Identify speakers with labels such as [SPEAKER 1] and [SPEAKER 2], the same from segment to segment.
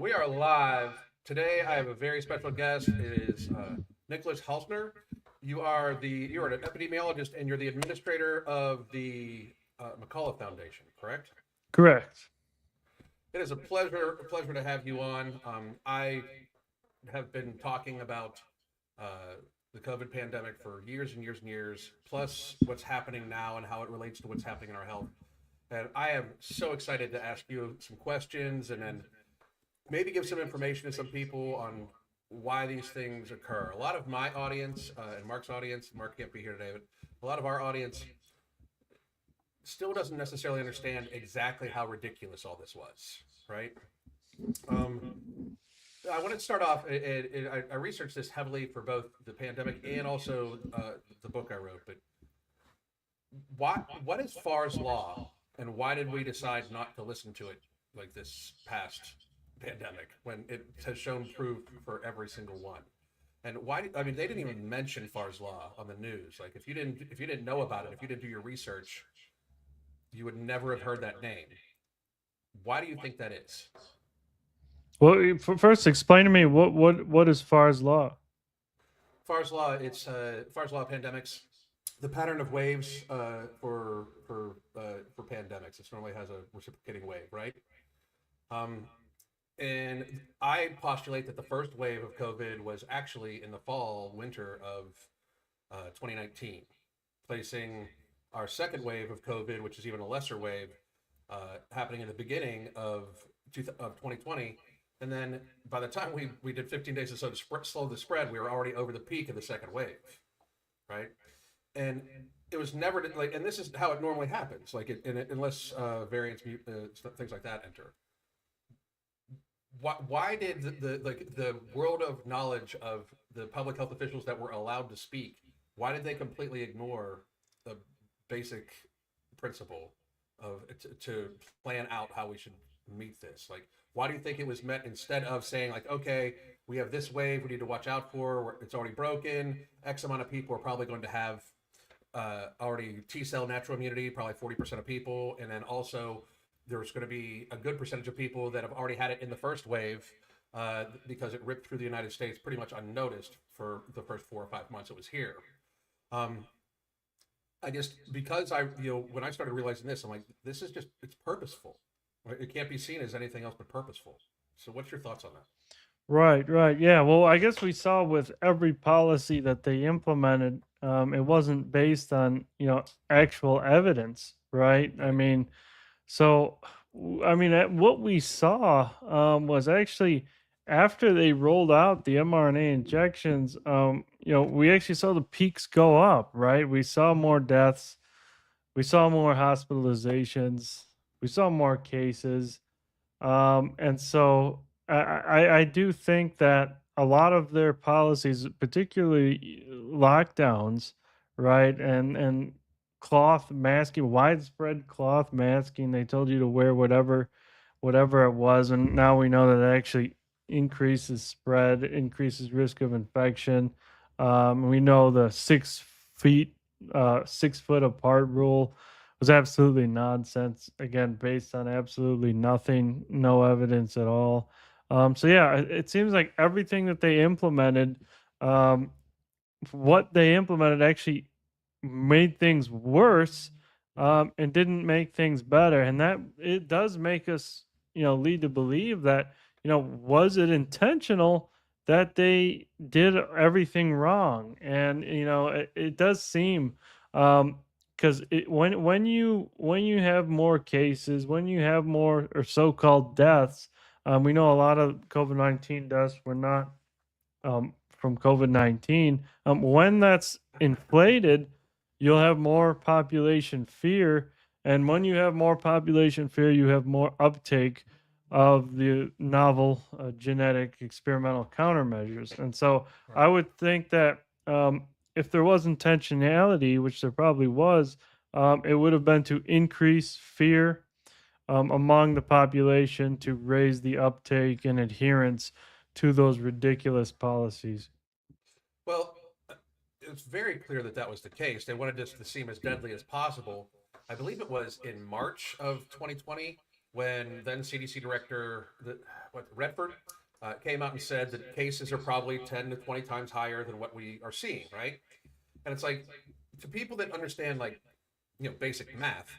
[SPEAKER 1] We are live. Today I have a very special guest. It is Nicholas Hulscher. You're an epidemiologist and you're the administrator of the McCullough Foundation, correct?
[SPEAKER 2] Correct.
[SPEAKER 1] It is a pleasure to have you on. I have been talking about the COVID pandemic for years and years and years, plus what's happening now and how it relates to what's happening in our health. And I am so excited to ask you some questions and then maybe give some information to some people on why these things occur. A lot of my audience and Mark's audience, Mark can't be here today, but a lot of our audience still doesn't necessarily understand exactly how ridiculous all this was, right? Um, I want to start off. I researched this heavily for both the pandemic and also the book I wrote. But what is Farr's law, and why did we decide not to listen to it like this past pandemic when it has shown proof for every single one? And why? I mean, they didn't even mention Farr's law on the news. Like, if you didn't know about it, if you didn't do your research, you would never have heard that name. Why do you think that is?
[SPEAKER 2] Well, first, explain to me what is Farr's law?
[SPEAKER 1] Farr's law of pandemics. The pattern of waves for pandemics. It normally has a reciprocating wave, right? Um, and I postulate that the first wave of COVID was actually in the fall, winter of 2019, placing our second wave of COVID, which is even a lesser wave, happening in the beginning of 2020. And then by the time we did 15 days or so to slow the spread, we were already over the peak of the second wave, right? And it was never like, and this is how it normally happens, like unless variants, things like that enter. Why did the world of knowledge of the public health officials that were allowed to speak? Why did they completely ignore the basic principle of to plan out how we should meet this? Like, why do you think it was met instead of saying like, okay, we have this wave we need to watch out for. It's already broken. X amount of people are probably going to have already T cell natural immunity, probably 40% of people, and then also there's going to be a good percentage of people that have already had it in the first wave because it ripped through the United States pretty much unnoticed for the first 4 or 5 months it was here. Um, I just because when I started realizing this, I'm like, this is just it's purposeful. Right? It can't be seen as anything else but purposeful. So, what's your thoughts on that?
[SPEAKER 2] Right, right. Yeah. Well, I guess we saw with every policy that they implemented, it wasn't based on actual evidence, right? I
[SPEAKER 1] Right.
[SPEAKER 2] mean, so what we saw was actually after they rolled out the mRNA injections, we actually saw the peaks go up, right? We saw more deaths. We saw more hospitalizations. We saw more cases. And so I do think that a lot of their policies, particularly lockdowns, right, and cloth masking, widespread cloth masking, they told you to wear whatever it was, and now we know that it actually increases spread, increases risk of infection. We know the 6 feet, 6 foot apart rule was absolutely nonsense. Again, based on absolutely nothing, no evidence at all. So yeah, it seems like everything that they implemented, um, what they implemented actually made things worse, and didn't make things better. And that it does make us, lead to believe that, was it intentional that they did everything wrong? And it does seem, because when you have more cases, when you have more or so-called deaths, we know a lot of COVID-19 deaths were not from COVID-19. When that's inflated, you'll have more population fear. And when you have more population fear, you have more uptake of the novel genetic experimental countermeasures. And so I
[SPEAKER 1] Right.
[SPEAKER 2] would think that if there was intentionality, which there probably was, it would have been to increase fear among the population to raise the uptake and adherence to those ridiculous policies.
[SPEAKER 1] Well, it's very clear that that was the case. They wanted this to seem as deadly as possible. I believe it was in March of 2020. when then CDC director Redford came out and said that cases are probably 10 to 20 times higher than what we are seeing, right? And it's like, to people that understand, like, basic math,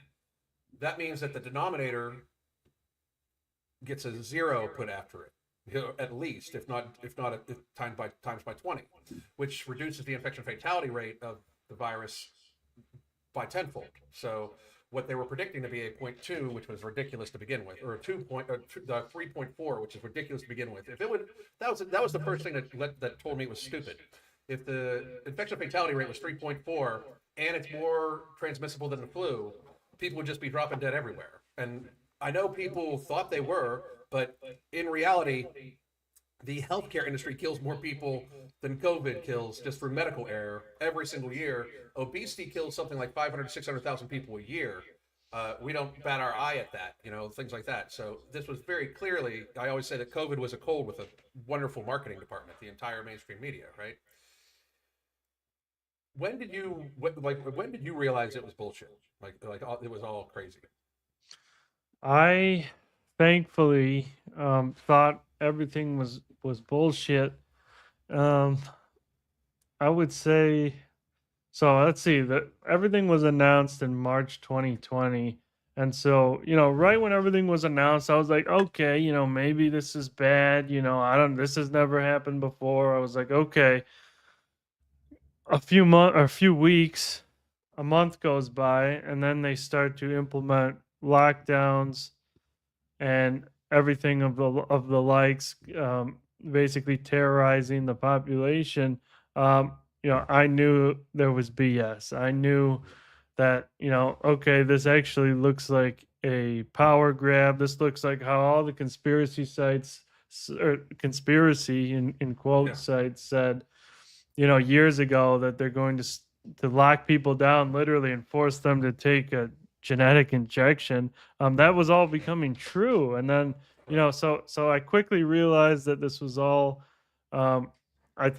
[SPEAKER 1] that means that the denominator gets a zero put after it, at least, if not times by 20, which reduces the infection fatality rate of the virus by tenfold. So what they were predicting to be a point 0.2, which was ridiculous to begin with, or 3.4, which is ridiculous to begin with. If it would, that was the first thing that told me it was stupid. If the infection fatality rate was 3.4 and it's more transmissible than the flu, people would just be dropping dead everywhere. And I know people thought they were, but in reality, the healthcare industry kills more people than COVID kills just for medical error every single year. Obesity kills something like 500, 600,000 people a year. We don't bat our eye at that, things like that. So this was very clearly, I always say that COVID was a cold with a wonderful marketing department, the entire mainstream media, right? When did you realize it was bullshit? It was all crazy.
[SPEAKER 2] I thankfully thought everything was bullshit. Um, I would say so. Let's see. That everything was announced in March 2020, and so right when everything was announced, I was like, okay, maybe this is bad. I don't. This has never happened before. I was like, okay. A few weeks, a month goes by, and then they start to implement lockdowns and everything of the likes, basically terrorizing the population. I knew there was BS. I knew that okay, this actually looks like a power grab. This looks like how all the conspiracy sites or conspiracy in quote
[SPEAKER 1] Yeah.
[SPEAKER 2] sites said years ago that they're going to lock people down literally and force them to take a genetic injection. That was all becoming true, and then so I quickly realized that this was all um, a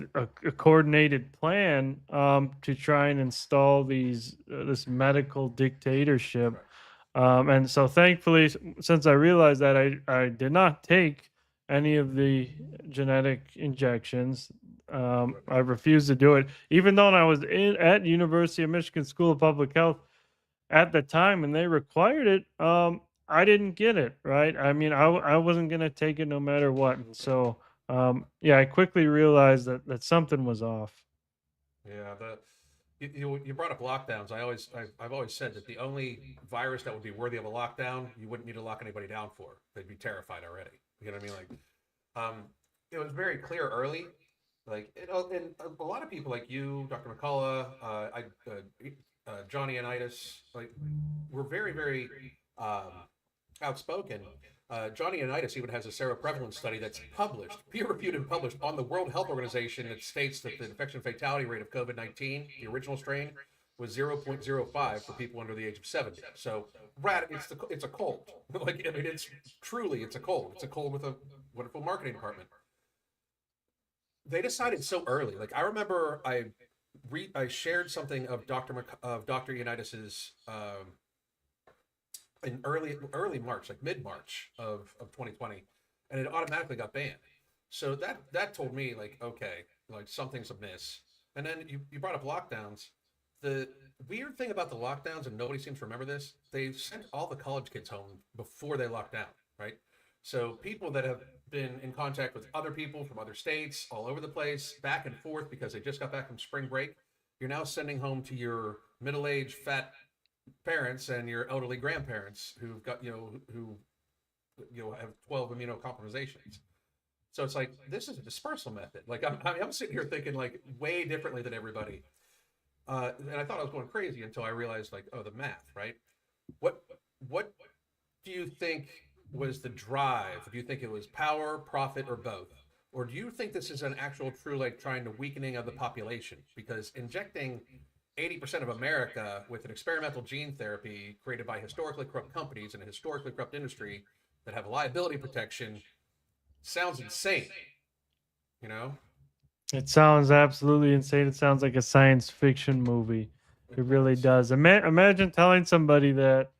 [SPEAKER 2] coordinated plan to try and install this medical dictatorship.
[SPEAKER 1] Right.
[SPEAKER 2] And so thankfully, since I realized that, I did not take any of the genetic injections. I refused to do it, even though I was at University of Michigan School of Public Health at the time, and they required it. I didn't get it. Right? I mean, I wasn't gonna take it no matter what. And so, yeah, I quickly realized that something was off.
[SPEAKER 1] Yeah, you brought up lockdowns. I've always said that the only virus that would be worthy of a lockdown, you wouldn't need to lock anybody down for. They'd be terrified already. You know what I mean? It was very clear early. And a lot of people like you, Dr. McCullough, Johnny Anitis, were very, very um, outspoken. Johnny Anitis even has a seroprevalence study that's published, peer-reviewed and published on the World Health Organization that states that the infection fatality rate of COVID-19, the original strain, was 0.05 for people under the age of 70. So, it's a cold. It's a cold. It's a cold with a wonderful marketing department. They decided so early. Like, I remember I shared something of Dr. Unitas's in early March, like mid March of 2020, and it automatically got banned. So that told me, like, okay, like something's amiss. And then you brought up lockdowns. The weird thing about the lockdowns, and nobody seems to remember this, they sent all the college kids home before they locked down, right? So people that have been in contact with other people from other states, all over the place, back and forth because they just got back from spring break, you're now sending home to your middle-aged fat parents and your elderly grandparents who've got who have 12 immunocompromisations. So it's like, this is a dispersal method. Like, I'm sitting here thinking, like, way differently than everybody, and I thought I was going crazy until I realized, like, oh, the math, right? What do you think was the drive? Do you think it was power, profit, or both? Or do you think this is an actual true, like, trying to weakening of the population? Because injecting 80% of America with an experimental gene therapy created by historically corrupt companies and a historically corrupt industry that have liability protection sounds insane, you know?
[SPEAKER 2] It sounds absolutely insane. It sounds like a science fiction movie. It really does. Imagine telling somebody that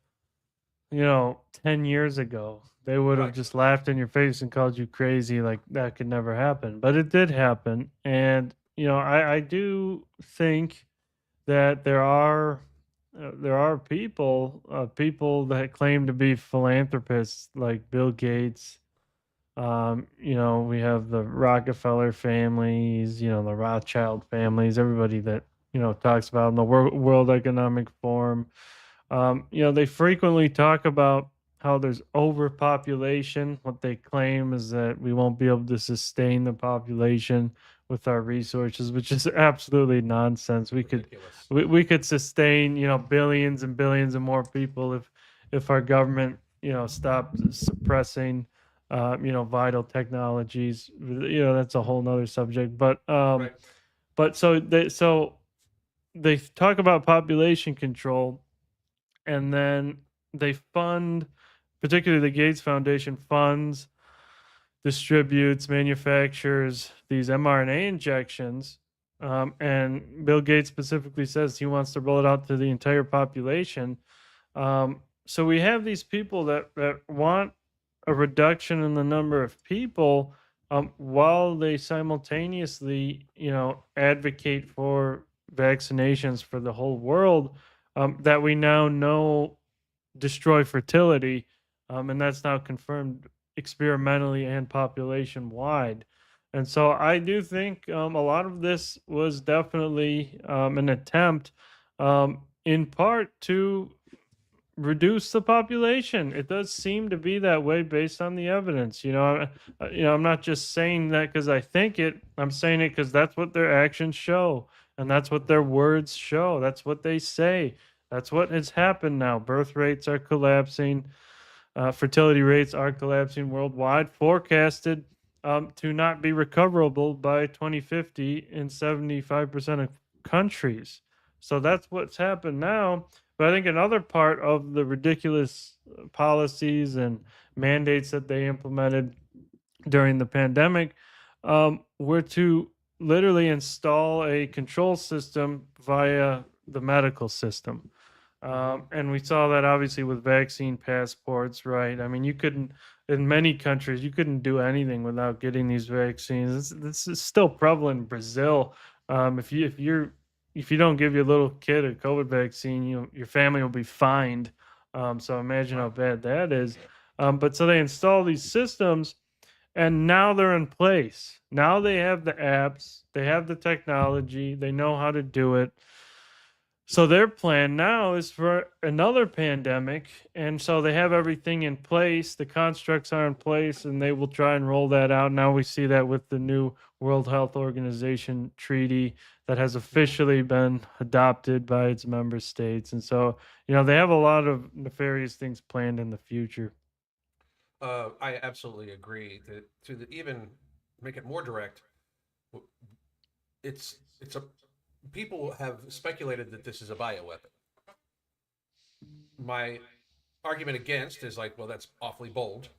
[SPEAKER 2] 10 years ago. They would have
[SPEAKER 1] Right.
[SPEAKER 2] just laughed in your face and called you crazy, like that could never happen. But it did happen. And, I do think that there are people that claim to be philanthropists like Bill Gates. We have the Rockefeller families, the Rothschild families, everybody that, talks about in the World Economic Forum. They frequently talk about how there's overpopulation. What they claim is that we won't be able to sustain the population with our resources, which is absolutely nonsense. We could
[SPEAKER 1] Ridiculous.
[SPEAKER 2] we, we could sustain, billions and billions of more people if our government, stopped suppressing vital technologies. That's a whole nother subject. But
[SPEAKER 1] Right.
[SPEAKER 2] they talk about population control, and then they fund, particularly the Gates Foundation funds, distributes, manufactures these mRNA injections. And Bill Gates specifically says he wants to roll it out to the entire population. So we have these people that want a reduction in the number of people, while they simultaneously, advocate for vaccinations for the whole world, that we now know destroy fertility, and that's now confirmed experimentally and population wide. And so I do think, a lot of this was definitely, an attempt, in part to reduce the population. It does seem to be that way based on the evidence. I'm not just saying that because I think it. I'm saying it because that's what their actions show, and that's what their words show. That's what they say. That's what has happened now. Birth rates are collapsing. Fertility rates are collapsing worldwide, forecasted, to not be recoverable by 2050 in 75% of countries. So that's what's happened now. But I think another part of the ridiculous policies and mandates that they implemented during the pandemic, were to literally install a control system via the medical system. And we saw that obviously with vaccine passports, right? I mean, you couldn't, in many countries, you couldn't do anything without getting these vaccines. This is still prevalent in Brazil. If you don't give your little kid a COVID vaccine, your family will be fined. So imagine how
[SPEAKER 1] Wow.
[SPEAKER 2] bad that is. But so they install these systems, and now they're in place. Now they have the apps, they have the technology, they know how to do it. So their plan now is for another pandemic, and so they have everything in place. The constructs are in place, and they will try and roll that out. Now we see that with the new World Health Organization treaty that has officially been adopted by its member states, and so they have a lot of nefarious things planned in the future.
[SPEAKER 1] I absolutely agree that even make it more direct, it's a people have speculated that this is a bioweapon. My argument against is like, well, that's awfully bold.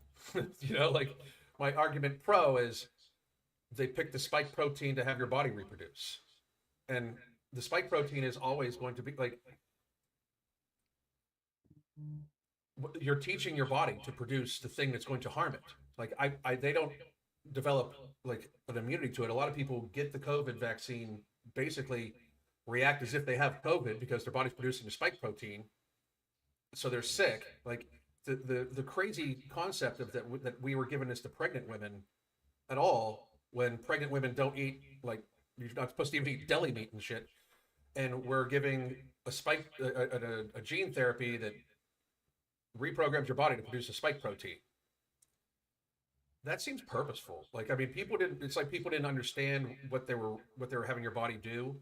[SPEAKER 1] Like my argument pro is they picked the spike protein to have your body reproduce. And the spike protein is always going to be like you're teaching your body to produce the thing that's going to harm it. Like they don't develop like an immunity to it. A lot of people get the COVID vaccine, basically react as if they have COVID because their body's producing a spike protein, so they're sick. Like the crazy concept of that we were given this to pregnant women at all, when pregnant women don't eat, like you're not supposed to even eat deli meat and shit, and we're giving a gene therapy that reprograms your body to produce a spike protein. That seems purposeful. Like, I mean, people didn't. It's like people didn't understand what they were having your body do,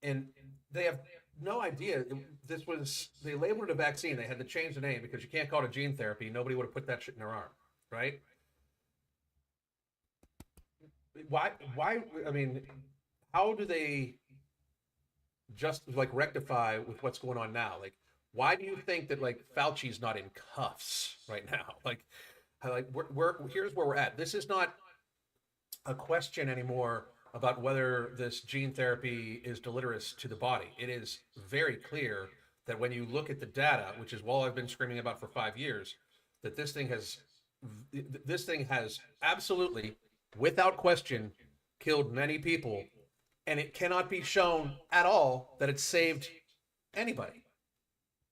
[SPEAKER 1] and they have no idea. This was they labeled it a vaccine. They had to change the name because you can't call it a gene therapy. Nobody would have put that shit in their arm, right? Why? Why? I mean, how do they just like rectify with what's going on now? Like, why do you think that like Fauci's not in cuffs right now? Like here's where we're at. This is not a question anymore about whether this gene therapy is deleterious to the body. It is very clear that when you look at the data, which is all I've been screaming about for 5 years, that this thing has absolutely, without question, killed many people, and it cannot be shown at all that it saved anybody.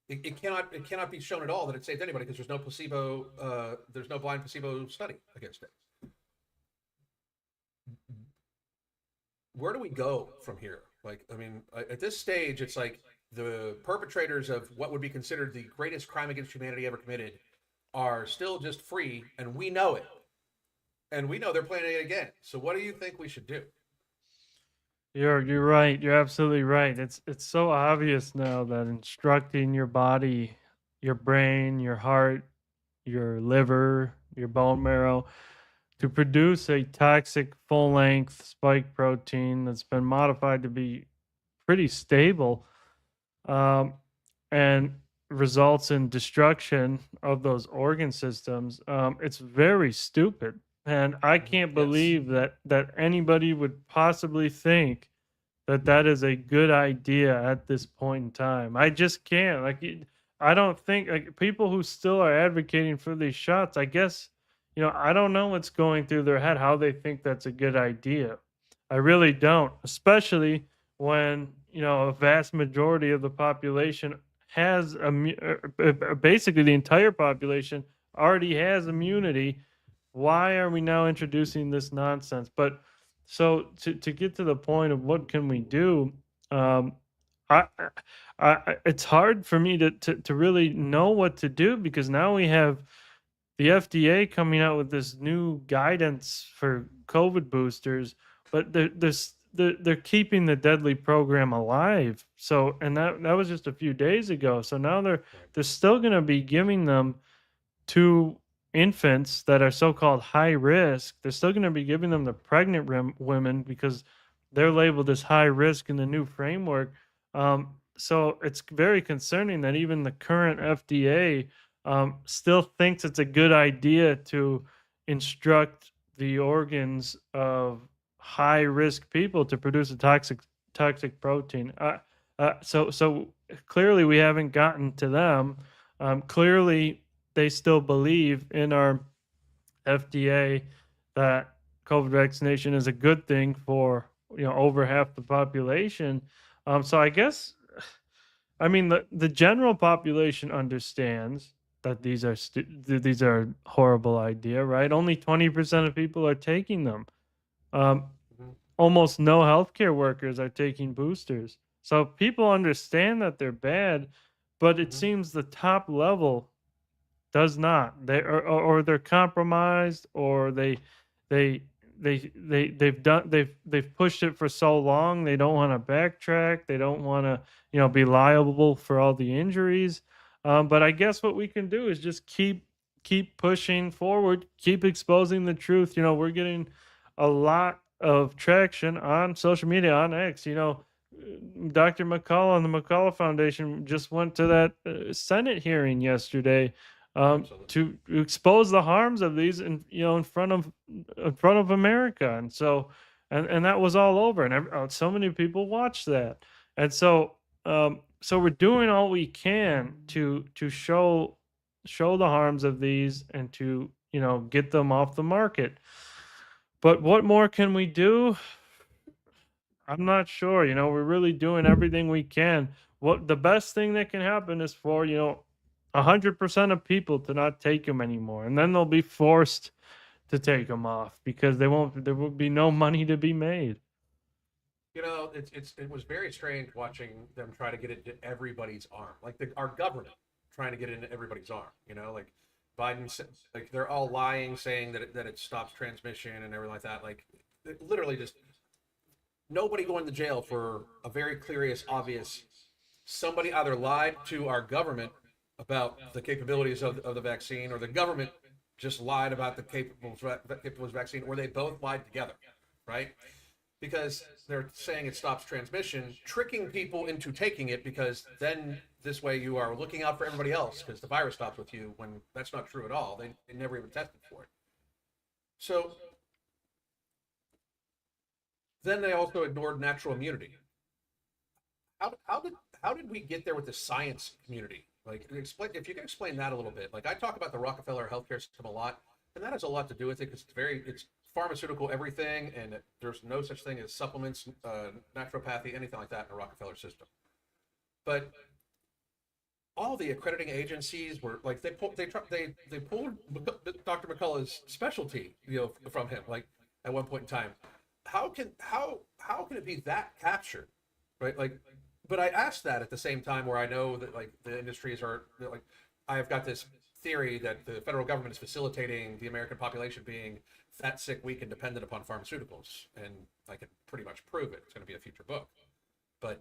[SPEAKER 1] It cannot be shown at all that it saved anybody because there's no blind placebo study against it. Where do we go from here? Like, I mean, at this stage, it's like the perpetrators of what would be considered the greatest crime against humanity ever committed are still just free, and we know it. And we know they're planning it again. So what do you think we should do?
[SPEAKER 2] You're right. You're absolutely right. It's so obvious now that instructing your body, your brain, your heart, your liver, your bone marrow to produce a toxic full length spike protein that's been modified to be pretty stable, um, and results in destruction of those organ systems. It's very stupid, and I can't
[SPEAKER 1] Yes.
[SPEAKER 2] believe that anybody would possibly think that that is a good idea at this point in time. I just can't. I don't think like people who still are advocating for these shots. I guess I don't know what's going through their head, how they think that's a good idea. I really don't, especially when a vast majority of the population has basically the entire population already has immunity. Why are we now introducing this nonsense? But so to get to the point of what can we do, um, it's hard for me to really know what to do because now we have the FDA coming out with this new guidance for COVID boosters, but they're keeping the deadly program alive. So, and that was just a few days ago. So now
[SPEAKER 1] Right.
[SPEAKER 2] they're still going to be giving them to infants that are so-called high risk. They're still going to be giving them to pregnant women because they're labeled as high risk in the new framework. So it's very concerning that even the current FDA still thinks it's a good idea to instruct the organs of high risk people to produce a toxic protein. So clearly we haven't gotten to them. Clearly they still believe in our FDA that COVID vaccination is a good thing for over half the population. So I guess I mean the general population understands that these are horrible idea, right? Only 20% of people are taking them. Um,
[SPEAKER 1] Mhm.
[SPEAKER 2] Almost no healthcare workers are taking boosters. So people understand that they're bad, but it
[SPEAKER 1] Mhm.
[SPEAKER 2] seems the top level does not. Or they're compromised, or they they've pushed it for so long they don't want to backtrack. They don't want to be liable for all the injuries. But I guess what we can do is just keep pushing forward, keep exposing the truth. We're getting a lot of traction on social media, on X. Dr. McCullough and the McCullough Foundation just went to that Senate hearing yesterday,
[SPEAKER 1] Absolutely.
[SPEAKER 2] to expose the harms of these in front of America, and so and that was all over, and so many people watched that, and so we're doing all we can to show the harms of these and to get them off the market. But what more can we do? I'm not sure. We're really doing everything we can. What the best thing that can happen is for 100% of people to not take them anymore, and then they'll be forced to take them off because they won't. There will be no money to be made.
[SPEAKER 1] It was very strange watching them try to get it into everybody's arm, like our government trying to get it into everybody's arm. Like Biden, like they're all lying, saying that it stops transmission and everything like that. Like literally just nobody going to jail for a very clear, obvious. Somebody either lied to our government about the capabilities of the vaccine, or the government just lied about the capabilities vaccine, or they both lied together, right? Because they're saying it stops transmission, tricking people into taking it because then this way you are looking out for everybody else because the virus stops with you when that's not true at all. They never even tested for it. So then they also ignored natural immunity. How how did we get there with the science community? Like, explain if you can explain that a little bit. Like, I talk about the Rockefeller healthcare system a lot, and that has a lot to do with it because it's pharmaceutical everything, and there's no such thing as supplements, naturopathy, anything like that in the Rockefeller system. But all the accrediting agencies were like they pulled Dr. McCullough's specialty, from him. Like at one point in time, how can it be that captured, right? Like, but I asked that at the same time where I know that like the industries are like, I have got this theory that the federal government is facilitating the American population being fat, sick, weak, and dependent upon pharmaceuticals, and I can pretty much prove it. It's going to be a future book, but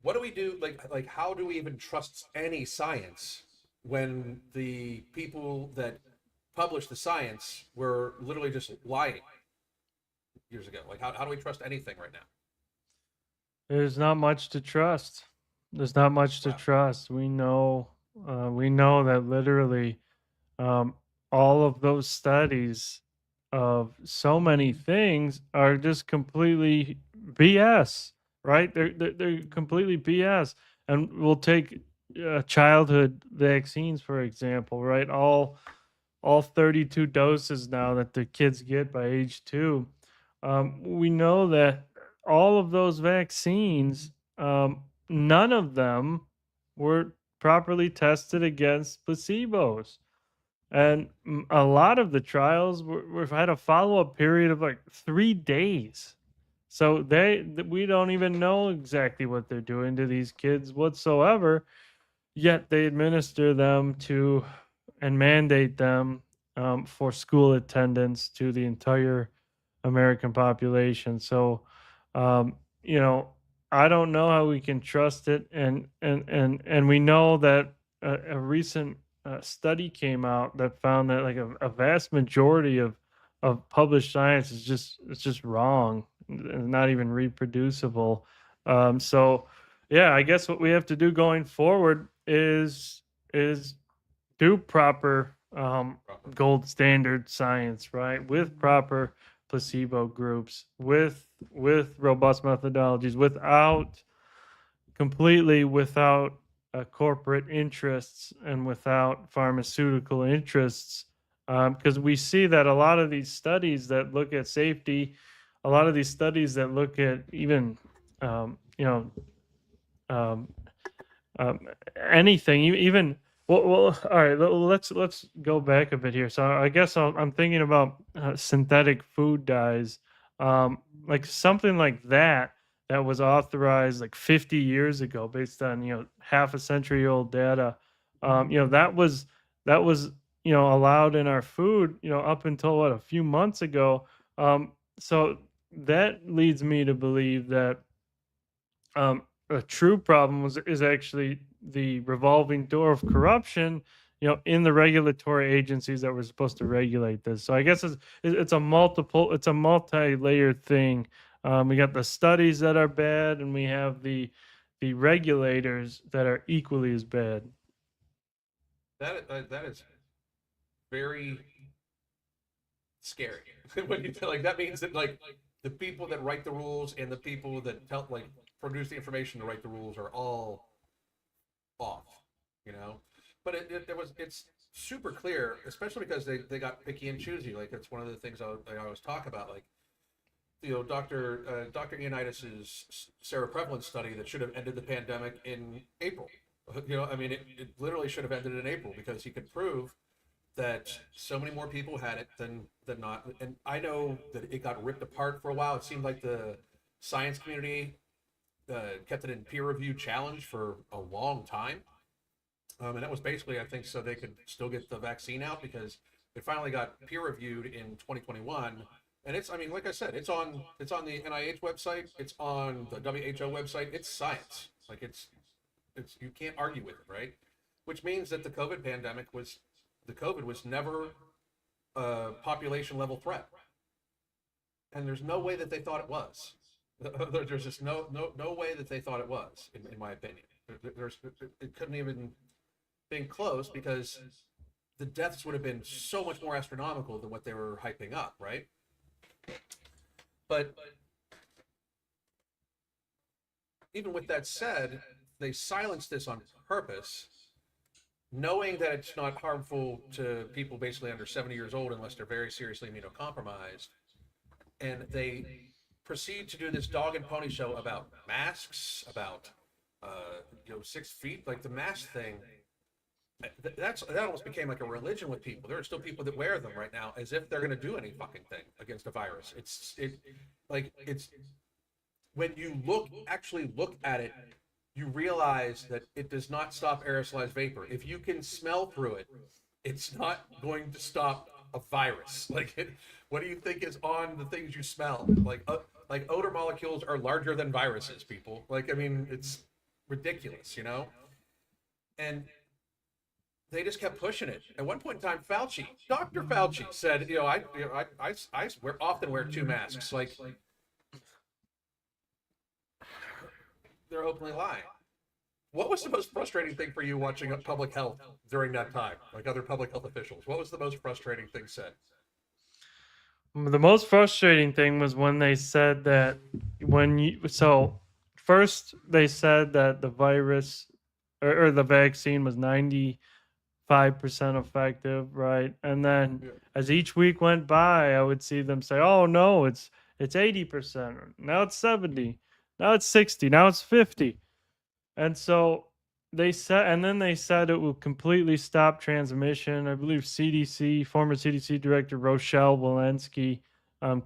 [SPEAKER 1] what do we do? Like how do we even trust any science when the people that published the science were literally just lying years ago? Like how do we trust anything right now?
[SPEAKER 2] There's not much to trust. There's not much to
[SPEAKER 1] Wow.
[SPEAKER 2] trust. We know that literally um, all of those studies of so many things are just completely BS, right? They're completely BS. And we'll take childhood vaccines, for example, right? All 32 doses now that the kids get by age 2. We know that all of those vaccines, none of them were properly tested against placebos. And a lot of the trials were had a follow up period of like 3 days. So we don't even know exactly what they're doing to these kids whatsoever. Yet they administer them to and mandate them for school attendance to the entire American population. So, um, you know, I don't know how we can trust it, and we know that a recent study came out that found that like a vast majority of published science is just it's just wrong and not even reproducible. So yeah, I guess what we have to do going forward is do proper
[SPEAKER 1] Proper.
[SPEAKER 2] gold standard science, right? With proper placebo groups, with robust methodologies, without corporate interests and without pharmaceutical interests, because we see that a lot of these studies that look at safety, a lot of these studies that look at even um, you know um, um, anything, even well. All right, let's go back a bit here. So I guess I'm thinking about synthetic food dyes, like something like that was authorized like 50 years ago, based on half a century old data. That was allowed in our food, up until what, a few months ago. So that leads me to believe that a true problem is actually the revolving door of corruption, in the regulatory agencies that were supposed to regulate this. So I guess it's a multi-layered thing. We got the studies that are bad, and we have the regulators that are equally as bad.
[SPEAKER 1] That is very scary. When you like that means that like the people that write the rules and the people that produce the information to write the rules are all off, you know. But it's super clear, especially because they got picky and choosy. Like it's one of the things I always talk about. Like Dr. Ioannidis's seroprevalence study that should have ended the pandemic in April. I mean, it literally should have ended in April because he could prove that so many more people had it than not. And I know that it got ripped apart for a while. It seemed like the science community kept it in peer review challenge for a long time. And that was basically, I think, so they could still get the vaccine out because it finally got peer reviewed in 2021. And I mean, like I said, it's on the NIH website, it's on the WHO website. It's science. Like it's you can't argue with it, right? Which means that the COVID was never a population level threat, and there's no way that they thought it was. There's just no way that they thought it was, in my opinion. It couldn't even been close because the deaths would have been so much more astronomical than what they were hyping up, right? But even with that said, they silenced this on purpose, knowing that it's not harmful to people basically under 70 years old unless they're very seriously immunocompromised. And they proceed to do this dog and pony show about masks, about 6 feet, like the mask thing. That almost became like a religion with people. There are still people that wear them right now as if they're going to do any fucking thing against a virus. It's when you actually look at it, you realize that it does not stop aerosolized vapor. If you can smell through it, it's not going to stop a virus. What do you think is on the things you smell? Like odor molecules are larger than viruses, people. I mean, it's ridiculous, And they just kept pushing it. At one point in time, Dr. Fauci said, I often wear 2 masks. They're openly lying. What was the most frustrating thing for you watching public health during that time? Like other public health officials, what was the most frustrating thing said?
[SPEAKER 2] The most frustrating thing was when they said that first they said that the virus or the vaccine was 95% effective, right? And then as each week went by, I would see them say, "Oh no, it's 80%. Now it's 70. Now it's 60. Now it's 50." And so they said it will completely stop transmission. I believe former CDC director Rochelle Walensky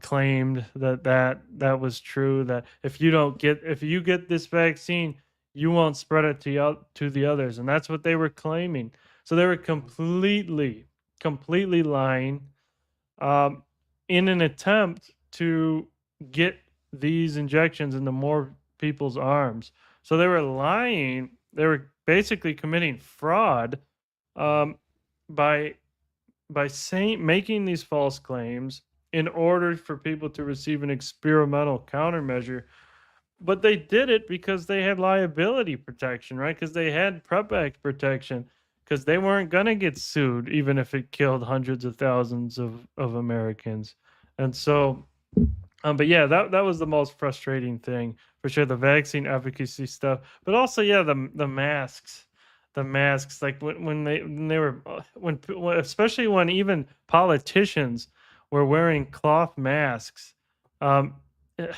[SPEAKER 2] claimed that was true. That if you get this vaccine, you won't spread it to the others, and that's what they were claiming. So they were completely lying, in an attempt to get these injections into more people's arms. So they were lying. They were basically committing fraud, um, by making these false claims in order for people to receive an experimental countermeasure. But they did it because they had liability protection, right? Because they had PrEP Act protection, because they weren't going to get sued even if it killed hundreds of thousands of Americans. And so, but yeah, that was the most frustrating thing for sure, the vaccine efficacy stuff, but also yeah, the masks, like when they were especially when even politicians were wearing cloth masks. Um, eh,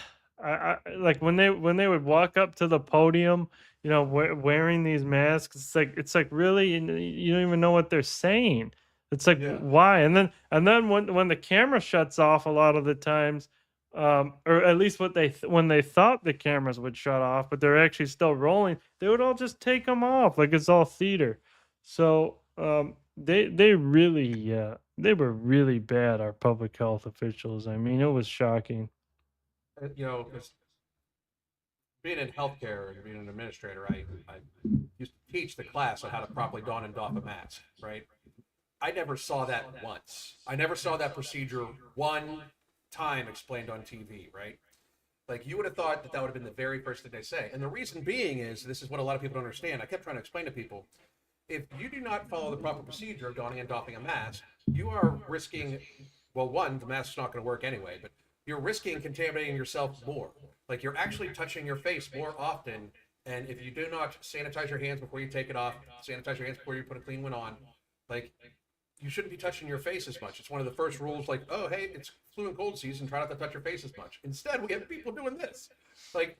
[SPEAKER 2] like when they would walk up to the podium, wearing these masks. It's like really, you don't even know what they're saying. It's like,
[SPEAKER 1] Yeah.
[SPEAKER 2] why? And then when the camera shuts off, a lot of the times, or at least when they thought the cameras would shut off, but they're actually still rolling, they would all just take them off like it's all theater. So they really, they were really bad. Our public health officials. I mean, it was shocking.
[SPEAKER 1] 'Cause being in healthcare and being an administrator, I used to teach the class on how to properly don and doff a mask, right? I never saw that once. I never saw that procedure one time explained on TV, right? Like you would have thought that would have been the very first thing they say. And the reason being is this is what a lot of people don't understand. I kept trying to explain to people, if you do not follow the proper procedure of donning and doffing a mask, you are risking, well, one, the mask's not going to work anyway, but you're risking contaminating yourself more. Like you're actually touching your face more often. And if you do not sanitize your hands before you take it off, sanitize your hands before you put a clean one on, like you shouldn't be touching your face as much. It's one of the first rules, like, oh, hey, it's flu and cold season, try not to touch your face as much. Instead, we have people doing this. Like,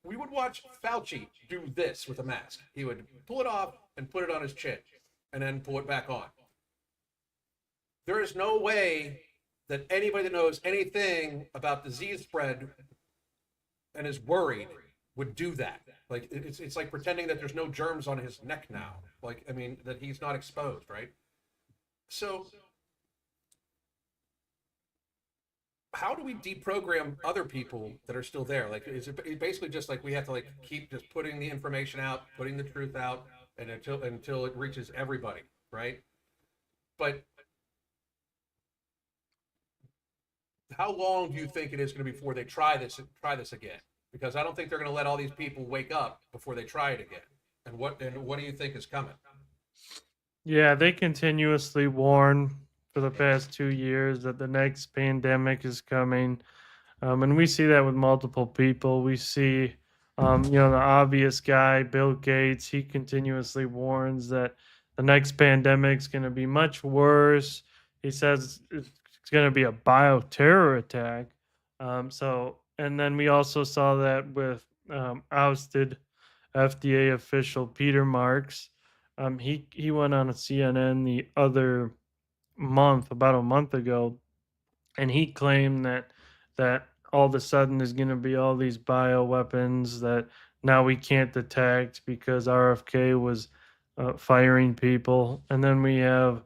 [SPEAKER 1] we would watch Fauci do this with a mask. He would pull it off and put it on his chin and then pull it back on. There is no way that anybody that knows anything about disease spread and is worried would do that. Like, it's like pretending that there's no germs on his neck now. Like, I mean, that he's not exposed, right? So how do we deprogram other people that are still there? Like, is it basically just like we have to like keep just putting the information out, putting the truth out, and until it reaches everybody, right? But how long do you think it is going to be before they try this again? Because I don't think they're going to let all these people wake up before they try it again. And what do you think is coming?
[SPEAKER 2] Yeah, they continuously warn for the past 2 years that the next pandemic is coming. And we see that with multiple people. We see The obvious guy, Bill Gates, he continuously warns that the next pandemic's going to be much worse. He says it's going to be a bioterror attack. And then we also saw that with ousted FDA official Peter Marks. He went on a CNN the other month, about a month ago, and he claimed that all of a sudden there's going to be all these bioweapons that now we can't detect because RFK was firing people. And then we have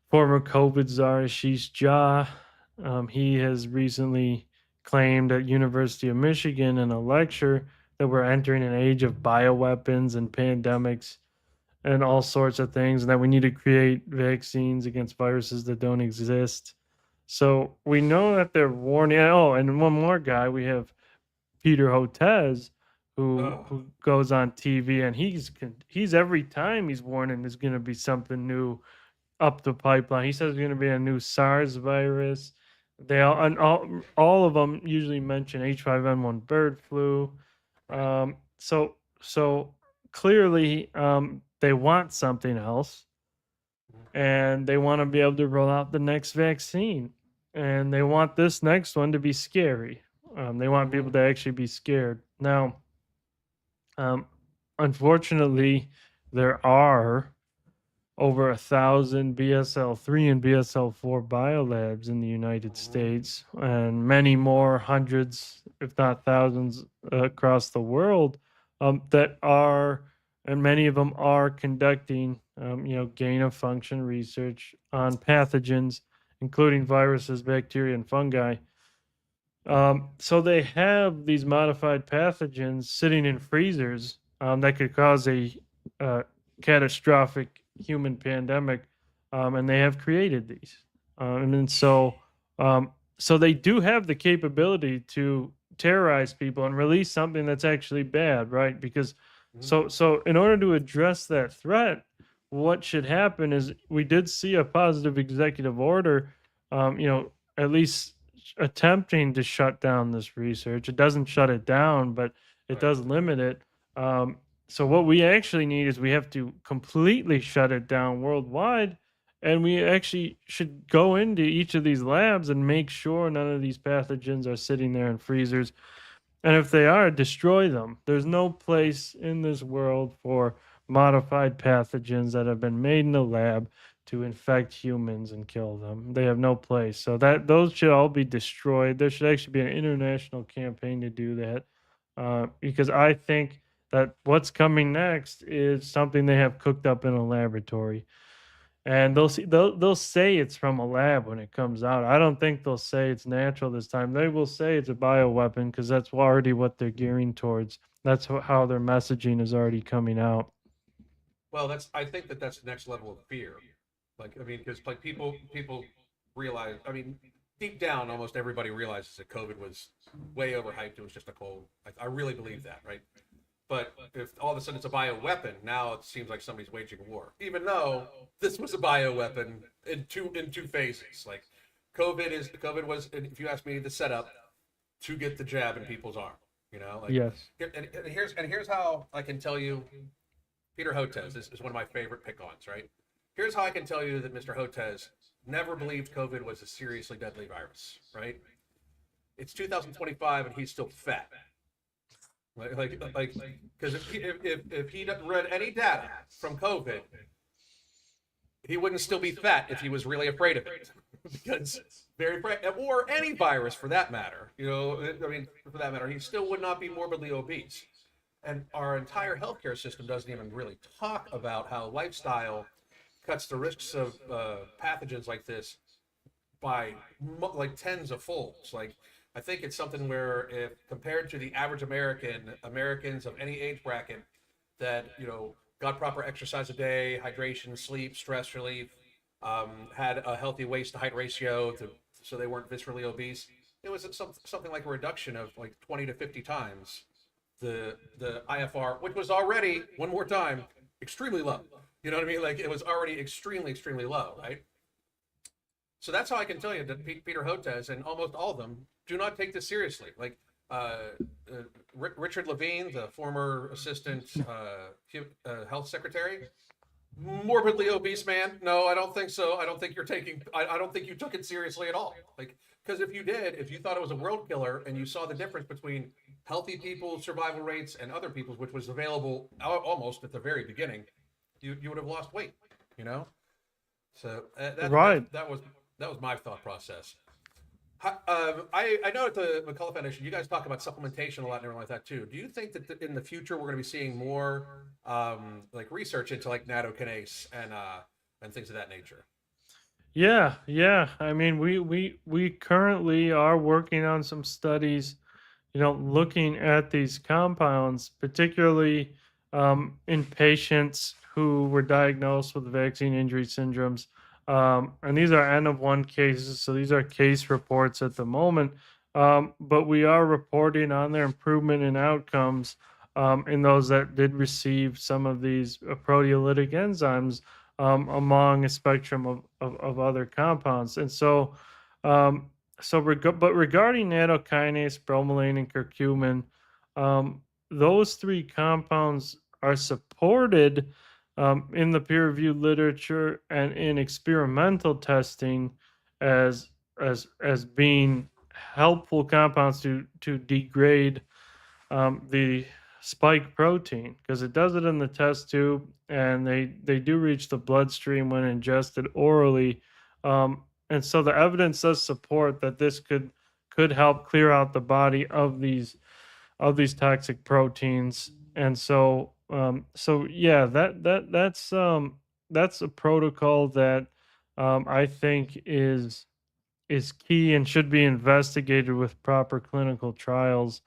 [SPEAKER 2] former COVID czar Ashish Jha. He has recently claimed at University of Michigan in a lecture that we're entering an age of bioweapons and pandemics and all sorts of things, and that we need to create vaccines against viruses that don't exist. So we know that they're warning. Oh, and one more guy, we have Peter Hotez,
[SPEAKER 1] Ugh.
[SPEAKER 2] who goes on TV, and he's every time he's warning there's going to be something new up the pipeline. He says there's going to be a new SARS virus. They all of them usually mention H5N1 bird flu. So clearly, they want something else, and they want to be able to roll out the next vaccine, and they want this next one to be scary. They want people to actually be scared. Now, um, unfortunately, there are over 1,000 BSL-3 and BSL-4 biolabs in the United States, and many more, hundreds, if not thousands, across the world, that are, and many of them are conducting, gain of function research on pathogens, including viruses, bacteria, and fungi. So they have these modified pathogens sitting in freezers that could cause a uh, catastrophic human pandemic, and they have created these. And then so they do have the capability to terrorize people and release something that's actually bad, right? Because so in order to address that threat, what should happen is we did see a positive executive order, at least attempting to shut down this research. It doesn't shut it down, but it
[SPEAKER 1] Right.
[SPEAKER 2] does limit it. So what we actually need is we have to completely shut it down worldwide, and we actually should go into each of these labs and make sure none of these pathogens are sitting there in freezers, and if they are, destroy them. There's no place in this world for modified pathogens that have been made in a lab to infect humans and kill them. They have no place. So that those should all be destroyed. There should actually be an international campaign to do that, because I think that what's coming next is something they have cooked up in a laboratory, and they'll say it's from a lab when it comes out. I don't think they'll say it's natural this time. They will say it's a bioweapon because that's already what they're gearing towards. That's how their messaging is already coming out.
[SPEAKER 1] Well, I think that's the next level of fear. Like, I mean, because like people realize, I mean, deep down, almost everybody realizes that COVID was way overhyped. It was just a cold. I really believe that, right? But if all of a sudden it's a bioweapon, now it seems like somebody's waging war. Even though this was a bioweapon in two phases. Like, COVID was, if you ask me, the setup to get the jab in people's arm. You know, like,
[SPEAKER 2] Yes.
[SPEAKER 1] and here's how I can tell you. Peter Hotez is one of my favorite pick-ons, right? Here's how I can tell you that Mr. Hotez never believed COVID was a seriously deadly virus, right? It's 2025 and he's still fat. Because if he read any data from COVID, he wouldn't still be fat if he was really afraid of it. Because very afraid, or any virus for that matter. I mean, for that matter, he still would not be morbidly obese. And our entire healthcare system doesn't even really talk about how lifestyle cuts the risks of pathogens like this by like tens of folds. Like, I think it's something where, if compared to the average Americans of any age bracket that got proper exercise a day, hydration, sleep, stress relief, had a healthy waist to height ratio so they weren't viscerally obese, it was something like a reduction of like 20 to 50 times the IFR, which was already, one more time, extremely low. You know what I mean? Like, it was already extremely low, right? So that's how I can tell you that Peter Hotez and almost all of them do not take this seriously. Like, uh, Richard Levine, the former assistant health secretary, morbidly obese man. No, I don't think so. I don't think you're taking. I don't think you took it seriously at all. Like, because if you did, if you thought it was a world killer and you saw the difference between healthy people's survival rates and other people's, which was available almost at the very beginning, you would have lost weight. You know. So
[SPEAKER 2] Right.
[SPEAKER 1] that was my thought process. I know at the McCullough Foundation, you guys talk about supplementation a lot and everything like that too. Do you think that in the future we're going to be seeing more like research into like nattokinase and things of that nature?
[SPEAKER 2] Yeah, yeah. I mean, we currently are working on some studies, looking at these compounds, particularly in patients who were diagnosed with vaccine injury syndromes. And these are N of one cases, so these are case reports at the moment. But we are reporting on their improvement in outcomes in those that did receive some of these proteolytic enzymes among a spectrum of other compounds. And so, um, but regarding nattokinase, bromelain, and curcumin, um, those three compounds are supported in the peer-reviewed literature and in experimental testing as as being helpful compounds to degrade the spike protein because it does it in the test tube, and they do reach the bloodstream when ingested orally. And so the evidence does support that this could help clear out the body of these toxic proteins. And so so yeah, that's a protocol that I think is key and should be investigated with proper clinical trials,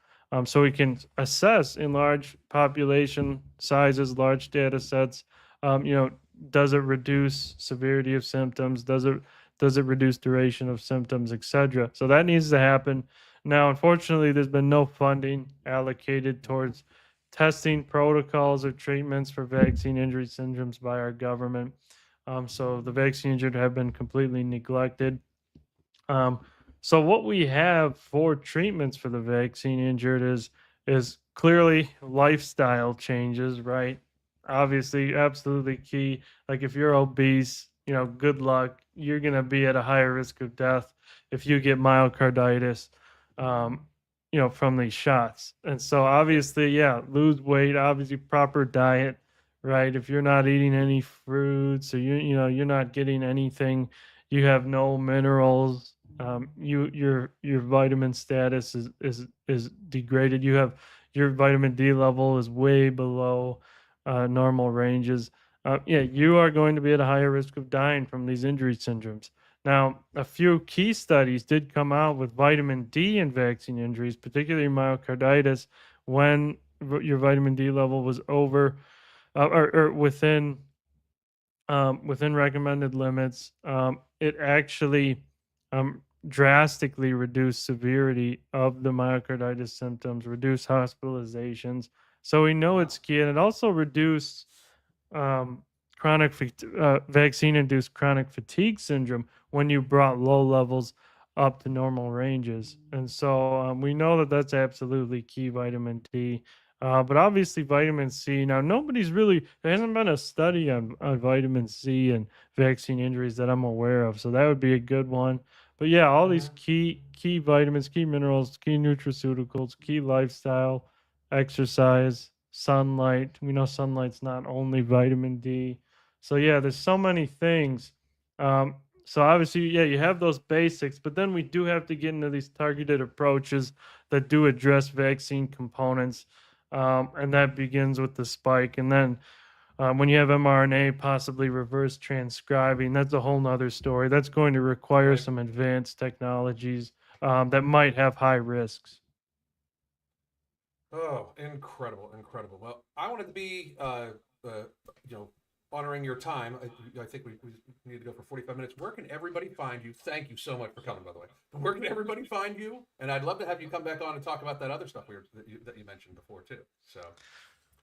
[SPEAKER 2] so we can assess in large population sizes, large data sets. You know, does it reduce severity of symptoms? Does it reduce duration of symptoms, etc.? So that needs to happen. Now, unfortunately, there's been no funding allocated towards testing protocols or treatments for vaccine injury syndromes by our government. So the vaccine injured have been completely neglected. um, so what we have for treatments for the vaccine injured is clearly lifestyle changes, right? Obviously, absolutely key. Like if you're obese, good luck. You're gonna be at a higher risk of death if you get myocarditis, um, from these shots. And so obviously, yeah, lose weight. Obviously, proper diet, right? If you're not eating any fruits or you're not getting anything, you have no minerals, your vitamin status is degraded. You have your vitamin D level is way below normal ranges. Yeah, you are going to be at a higher risk of dying from these injury syndromes. Now, a few key studies did come out with vitamin D in vaccine injuries, particularly myocarditis, when your vitamin D level was over or within recommended limits. It actually drastically reduced severity of the myocarditis symptoms, reduced hospitalizations. So we know
[SPEAKER 1] Wow.
[SPEAKER 2] it's key, and it also reduced um, vaccine-induced chronic fatigue syndrome when you brought low levels up to normal ranges. And so we know that that's absolutely key, vitamin D. But obviously, vitamin C. Now, there hasn't been a study on vitamin C and vaccine injuries that I'm aware of. So that would be a good one. But yeah, all these
[SPEAKER 1] Hmm.
[SPEAKER 2] key vitamins, key minerals, key nutraceuticals, key lifestyle, exercise, sunlight. We know sunlight's not only vitamin D. So yeah, there's so many things. Um, so obviously, yeah, you have those basics, but then we do have to get into these targeted approaches that do address vaccine components, and that begins with the spike. And then when you have mRNA possibly reverse transcribing, that's a whole nother story. That's going to require
[SPEAKER 1] Right.
[SPEAKER 2] some advanced technologies that might have high risks.
[SPEAKER 1] Oh, incredible, incredible. Well, I wanted to be, you know, honoring your time. I think we need to go for 45 minutes. Where can everybody find you? Thank you so much for coming, by the way. Where can everybody find you? And I'd love to have you come back on and talk about that other stuff that you mentioned before too. So,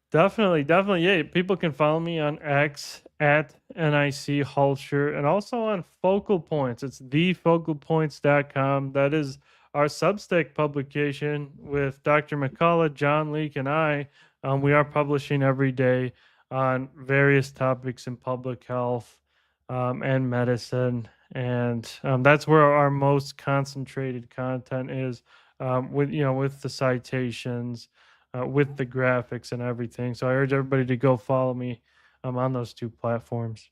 [SPEAKER 2] Definitely, definitely. Yeah, people can follow me on X at NIC Hulscher and also on Focal Points. It's thefocalpoints.com. That is our Substack publication with Dr. McCullough, John Leake, and I, we are publishing every day on various topics in public health and medicine. And that's where our most concentrated content is, with the citations, with the graphics and everything. So I urge everybody to go follow me on those two platforms.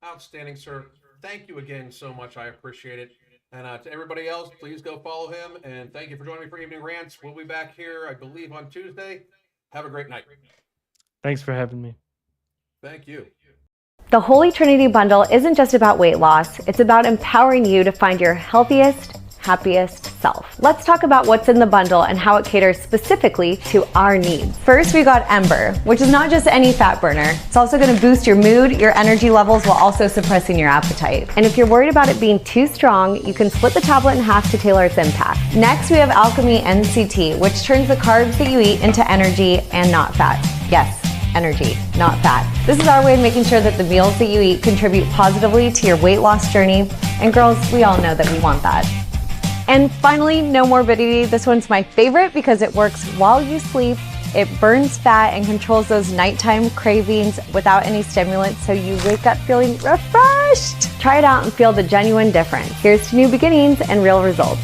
[SPEAKER 1] Outstanding, sir. Thank you again so much. I appreciate it. And to everybody else, please go follow him. And thank you for joining me for Evening Rants. We'll be back here, I believe, on Tuesday. Have a great night.
[SPEAKER 2] Thanks for having me.
[SPEAKER 1] Thank you.
[SPEAKER 3] The Holy Trinity Bundle isn't just about weight loss, it's about empowering you to find your healthiest, happiest self. Let's talk about what's in the bundle and how it caters specifically to our needs. First, we got Ember, which is not just any fat burner. It's also going to boost your mood, your energy levels, while also suppressing your appetite. And if you're worried about it being too strong, you can split the tablet in half to tailor its impact. Next, we have Alchemy NCT, which turns the carbs that you eat into energy and not fat. Yes, energy, not fat. This is our way of making sure that the meals that you eat contribute positively to your weight loss journey. And girls, we all know that we want that. And finally, no morbidity. This one's my favorite because it works while you sleep. It burns fat and controls those nighttime cravings without any stimulants, so you wake up feeling refreshed. Try it out and feel the genuine difference. Here's to new beginnings and real results.